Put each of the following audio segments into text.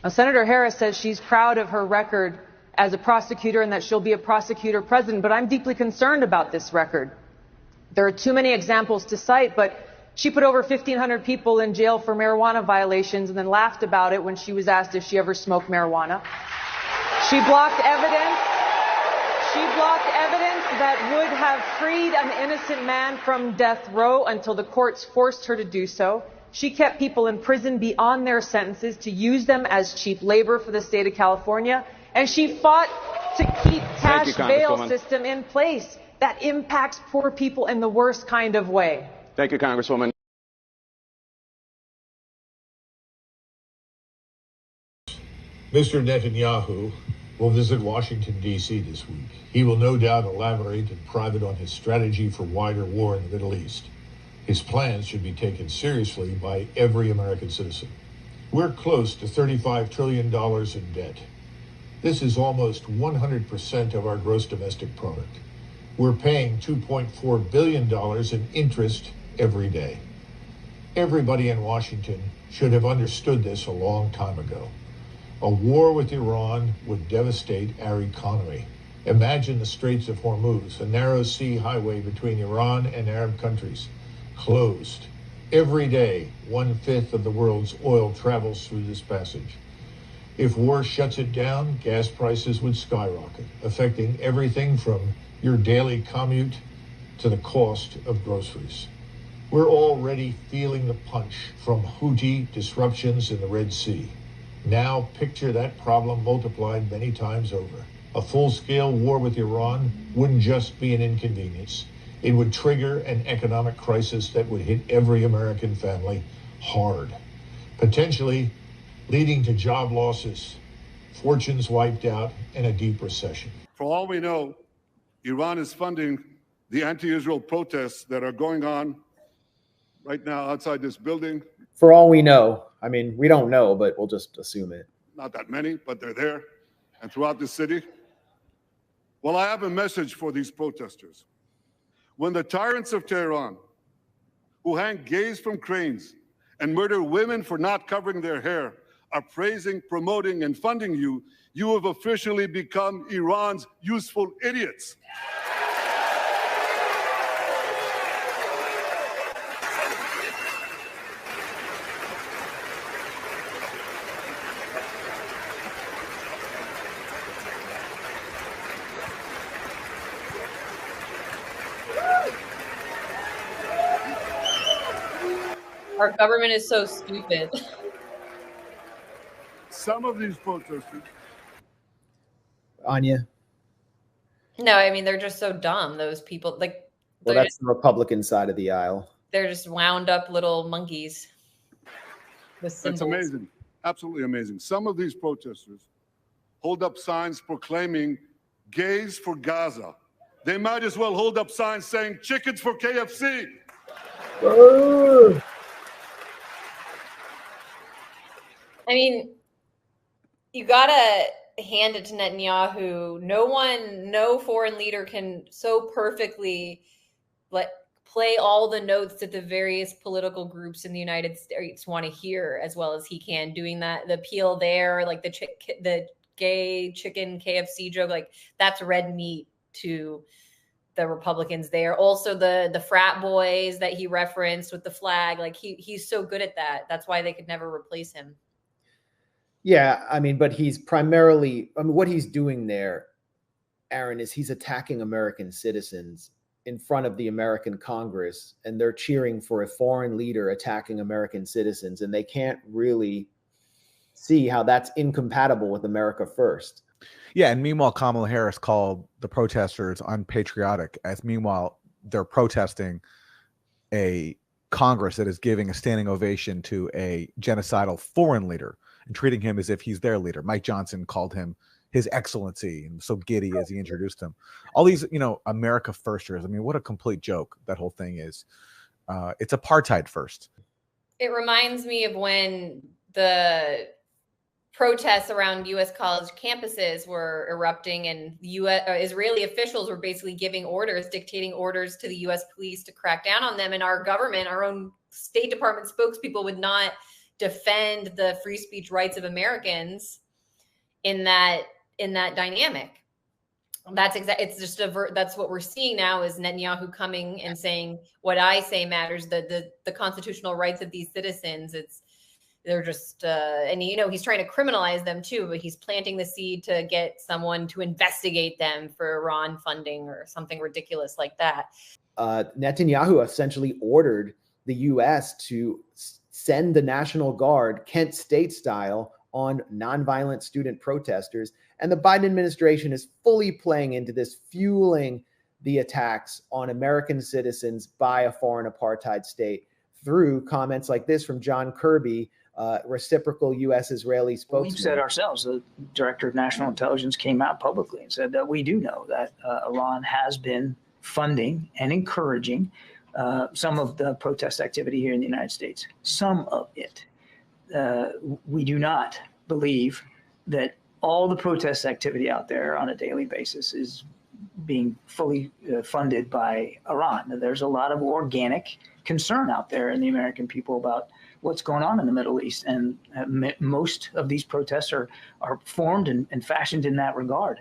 Now, Senator Harris says she's proud of her record as a prosecutor and that she'll be a prosecutor president, but I'm deeply concerned about this record. There are too many examples to cite, but she put over 1,500 people in jail for marijuana violations and then laughed about it when she was asked if she ever smoked marijuana. She blocked evidence. She blocked evidence that would have freed an innocent man from death row until the courts forced her to do so. She kept people in prison beyond their sentences to use them as cheap labor for the state of California. And she fought to keep cash bail system in place that impacts poor people in the worst kind of way. Thank you, Congresswoman. Mr. Netanyahu will visit Washington, D.C. this week. He will no doubt elaborate in private on his strategy for wider war in the Middle East. His plans should be taken seriously by every American citizen. We're close to $35 trillion in debt. This is almost 100% of our gross domestic product. We're paying $2.4 billion in interest every day. Everybody in Washington should have understood this a long time ago. A war with Iran would devastate our economy. Imagine the Straits of Hormuz, a narrow sea highway between Iran and Arab countries, closed. Every day, 1/5 of the world's oil travels through this passage. If war shuts it down, gas prices would skyrocket, affecting everything from your daily commute to the cost of groceries. We're already feeling the punch from Houthi disruptions in the Red Sea. Now picture that problem multiplied many times over. A full-scale war with Iran wouldn't just be an inconvenience. It would trigger an economic crisis that would hit every American family hard, potentially leading to job losses, fortunes wiped out, and a deep recession. For all we know, Iran is funding the anti-Israel protests that are going on right now outside this building. For all we know, I mean, we don't know, but we'll just assume it. Not that many, but they're there and throughout the city. Well, I have a message for these protesters. When the tyrants of Tehran, who hang gays from cranes and murder women for not covering their hair, are praising, promoting, and funding you, you have officially become Iran's useful idiots. Our government is so stupid. Some of these protesters. Anya? No, I mean, they're just so dumb. Those people, like, well, that's the Republican side of the aisle. They're just wound up little monkeys with symbols. It's amazing. Absolutely amazing. Some of these protesters hold up signs proclaiming gays for Gaza. They might as well hold up signs saying chickens for KFC. I mean, you gotta hand it to Netanyahu. No foreign leader can so perfectly play all the notes that the various political groups in the United States want to hear as well as he can. Doing that, the appeal there, like the gay chicken KFC joke, like that's red meat to the Republicans there. Also the frat boys that he referenced with the flag, like he's so good at that. That's why they could never replace him. Yeah, I mean, but he's primarily, I mean, what he's doing there, Aaron, is he's attacking American citizens in front of the American Congress, and they're cheering for a foreign leader attacking American citizens, and they can't really see how that's incompatible with America first. Yeah, and meanwhile, Kamala Harris called the protesters unpatriotic, as meanwhile they're protesting a Congress that is giving a standing ovation to a genocidal foreign leader and treating him as if he's their leader. Mike Johnson called him His Excellency, and so giddy as he introduced him. All these, America firsters. I mean, what a complete joke that whole thing is. It's apartheid first. It reminds me of when the protests around U.S. college campuses were erupting, and Israeli officials were basically giving orders, dictating orders to the U.S. police to crack down on them. And our government, our own State Department spokespeople would not defend the free speech rights of Americans in that dynamic. It's just that's what we're seeing now, is Netanyahu coming and saying what I say matters, the constitutional rights of these citizens. They're just and he's trying to criminalize them too, but he's planting the seed to get someone to investigate them for Iran funding or something ridiculous like that. Netanyahu essentially ordered the U.S. to send the National Guard, Kent State style, on nonviolent student protesters. And the Biden administration is fully playing into this, fueling the attacks on American citizens by a foreign apartheid state through comments like this from John Kirby, reciprocal U.S.-Israeli spokesman. We've said ourselves, the director of national intelligence came out publicly and said that we do know that Iran has been funding and encouraging some of the protest activity here in the United States. Some of it. We do not believe that all the protest activity out there on a daily basis is being fully funded by Iran. There's a lot of organic concern out there in the American people about what's going on in the Middle East. And most of these protests are formed and fashioned in that regard.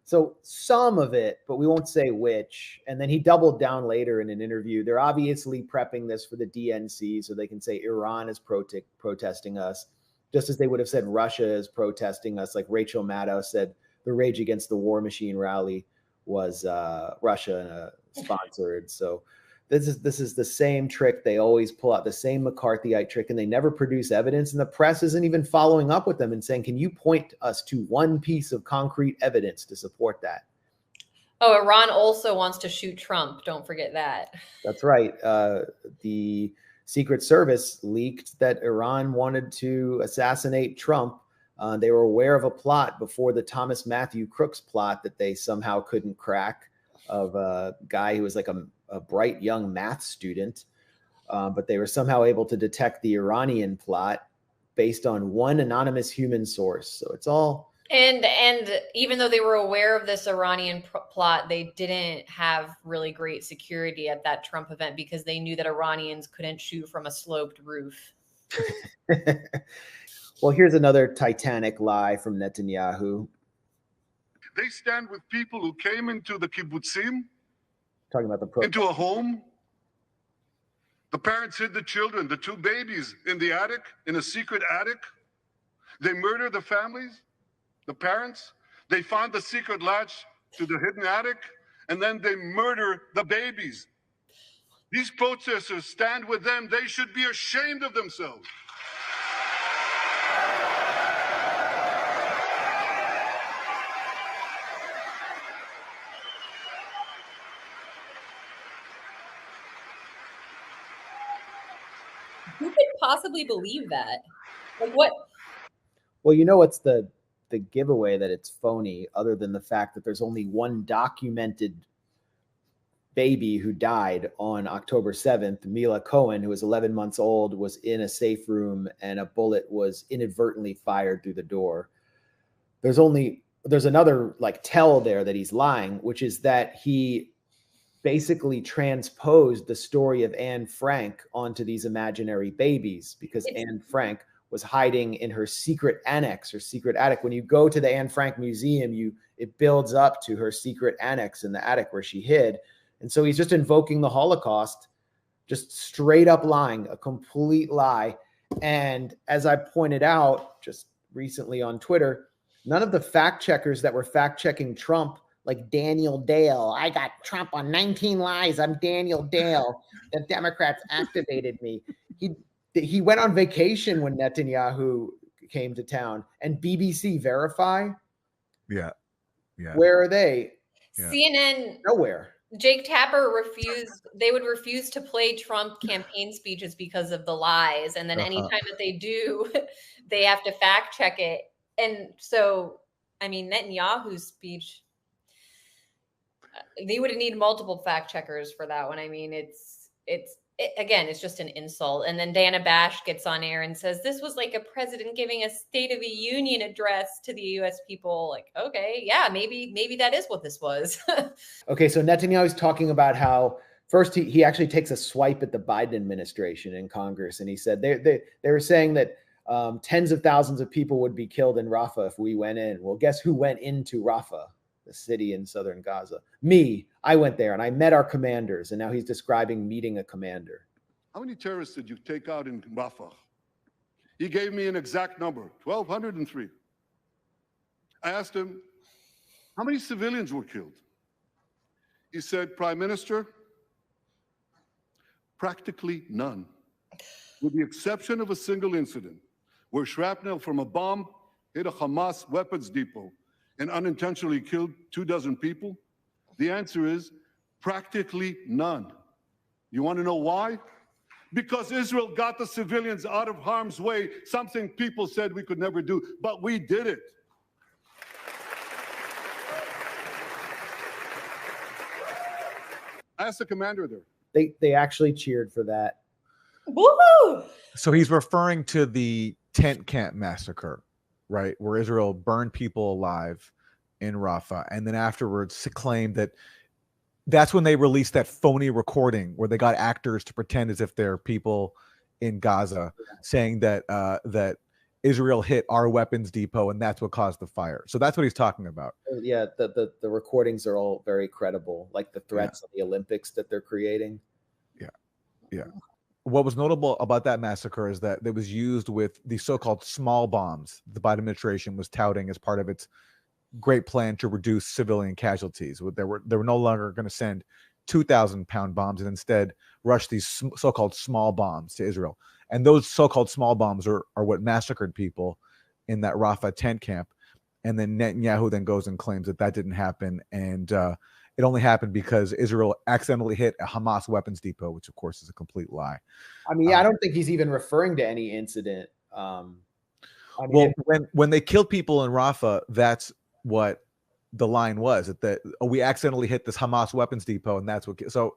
So some of it, but we won't say which. And then he doubled down later in an interview. They're obviously prepping this for the DNC so they can say Iran is protesting us, just as they would have said Russia is protesting us. Like Rachel Maddow said, the Rage Against the War Machine rally was Russia sponsored. So this is the same trick they always pull out, the same McCarthyite trick, and they never produce evidence. And the press isn't even following up with them and saying, can you point us to one piece of concrete evidence to support that? Oh, Iran also wants to shoot Trump. Don't forget that. That's right. The Secret Service leaked that Iran wanted to assassinate Trump. They were aware of a plot before the Thomas Matthew Crooks plot that they somehow couldn't crack, of a guy who was like a bright young math student. But they were somehow able to detect the Iranian plot based on one anonymous human source. So it's all. And even though they were aware of this Iranian plot, they didn't have really great security at that Trump event because they knew that Iranians couldn't shoot from a sloped roof. Well, here's another Titanic lie from Netanyahu. They stand with people who came into the kibbutzim, Talking about the protest. into a home. The parents hid the children, the two babies, in the attic, in a secret attic. They murdered the families, the parents. They found the secret latch to the hidden attic, and then they murder the babies. These protesters stand with them. They should be ashamed of themselves. Who could possibly believe that? Like what? Well, you know what's the giveaway that it's phony, other than the fact that there's only one documented baby who died on October 7th. Mila Cohen, who was 11 months old, was in a safe room and a bullet was inadvertently fired through the door. There's another like tell there that he's lying, which is that he basically transposed the story of Anne Frank onto these imaginary babies, because Anne Frank was hiding in her secret annex, her secret attic. When you go to the Anne Frank Museum, it builds up to her secret annex in the attic where she hid. And so he's just invoking the Holocaust, just straight up lying, a complete lie. And as I pointed out just recently on Twitter, none of the fact checkers that were fact checking Trump, like Daniel Dale, I got Trump on 19 lies, I'm Daniel Dale, the Democrats activated me. He went on vacation when Netanyahu came to town. And BBC Verify? Yeah. Where are they? Yeah. CNN. Nowhere. Jake Tapper they would refuse to play Trump campaign speeches because of the lies. And then anytime that they do, they have to fact check it. And so, I mean, Netanyahu's speech, they would need multiple fact checkers for that one. I mean, again, it's just an insult. And then Dana Bash gets on air and says, this was like a president giving a State of the Union address to the U.S. people. Like, okay, yeah, maybe that is what this was. Okay, so Netanyahu's talking about how first he actually takes a swipe at the Biden administration in Congress, and he said they were saying that tens of thousands of people would be killed in Rafah if we went in. Well, guess who went into Rafah, the city in southern Gaza? Me. I went there and I met our commanders, and now he's describing meeting a commander. How many terrorists did you take out in Rafah? He gave me an exact number, 1,203. I asked him, how many civilians were killed? He said, Prime Minister, practically none, with the exception of a single incident where shrapnel from a bomb hit a Hamas weapons depot and unintentionally killed 24 people. The answer is practically none. You want to know why? Because Israel got the civilians out of harm's way, something people said we could never do, but we did it. Ask the commander there. They actually cheered for that. Woohoo! So he's referring to the tent camp massacre, right, where Israel burned people alive in Rafah, and then afterwards claimed that that's when they released that phony recording where they got actors to pretend as if they're people in Gaza, saying that that Israel hit our weapons depot and that's what caused the fire. So that's what he's talking about. Yeah, the recordings are all very credible, like the threats of the Olympics that they're creating. Yeah. What was notable about that massacre is that it was used with the so-called small bombs the Biden administration was touting as part of its great plan to reduce civilian casualties. They were no longer going to send 2,000-pound bombs and instead rush these so-called small bombs to Israel. And those so-called small bombs are what massacred people in that Rafah tent camp. And then Netanyahu then goes and claims that didn't happen. And it only happened because Israel accidentally hit a Hamas weapons depot, which of course is a complete lie. I mean, I don't think he's even referring to any incident. Well, when they killed people in Rafah, that's what the line was, that we accidentally hit this Hamas weapons depot, and that's what. So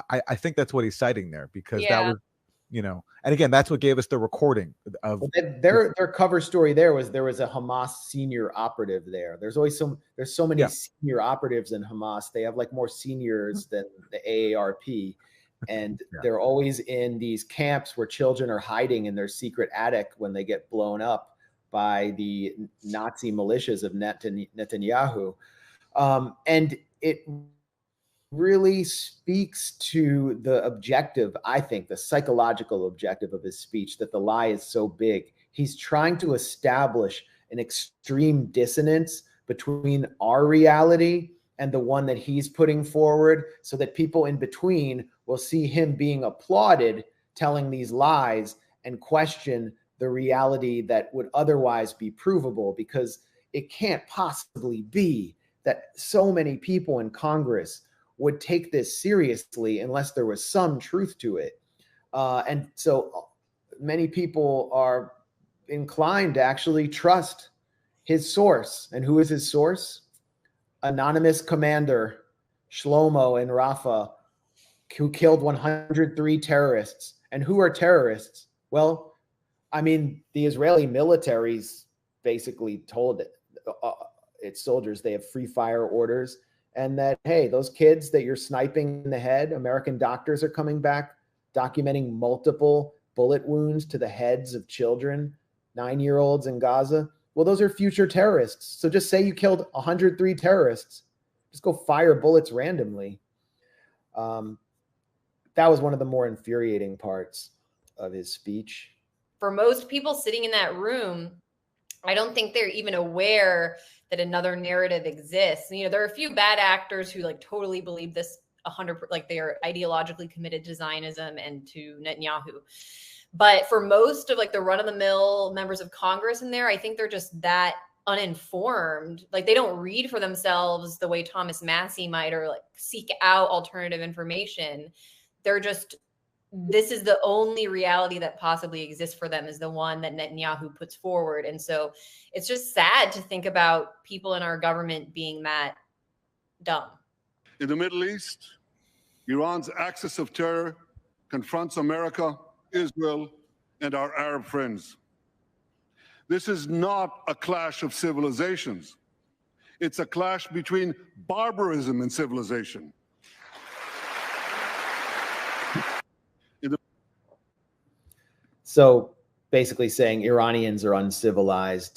I think that's what he's citing there, because that was, and again, that's what gave us the recording of their cover story. There was a Hamas senior operative there. There's so many senior operatives in Hamas. They have like more seniors than the AARP, and they're always in these camps where children are hiding in their secret attic when they get blown up by the Nazi militias of Netanyahu. And it really speaks to the objective, I think, the psychological objective of his speech, that the lie is so big. He's trying to establish an extreme dissonance between our reality and the one that he's putting forward, so that people in between will see him being applauded telling these lies and question the reality that would otherwise be provable, because it can't possibly be that so many people in Congress would take this seriously unless there was some truth to it. And so many people are inclined to actually trust his source. And who is his source? Anonymous commander Shlomo in Rafah, who killed 103 terrorists. And who are terrorists? Well, I mean, the Israeli military's basically told its soldiers they have free fire orders, and that, hey, those kids that you're sniping in the head, American doctors are coming back documenting multiple bullet wounds to the heads of children, 9-year-olds in Gaza. Well, those are future terrorists. So just say you killed 103 terrorists. Just go fire bullets randomly. That was one of the more infuriating parts of his speech. For most people sitting in that room, I don't think they're even aware that another narrative exists. There are a few bad actors who totally believe this 100%, they are ideologically committed to Zionism and to Netanyahu. But for most of the run-of-the-mill members of Congress in there, I think they're just that uninformed. They don't read for themselves the way Thomas Massie might, or seek out alternative information. They're just, this is the only reality that possibly exists for them, is the one that Netanyahu puts forward. And so it's just sad to think about people in our government being that dumb. In the Middle East, Iran's axis of terror confronts America, Israel, and our Arab friends. This is not a clash of civilizations. It's a clash between barbarism and civilization. So basically saying Iranians are uncivilized,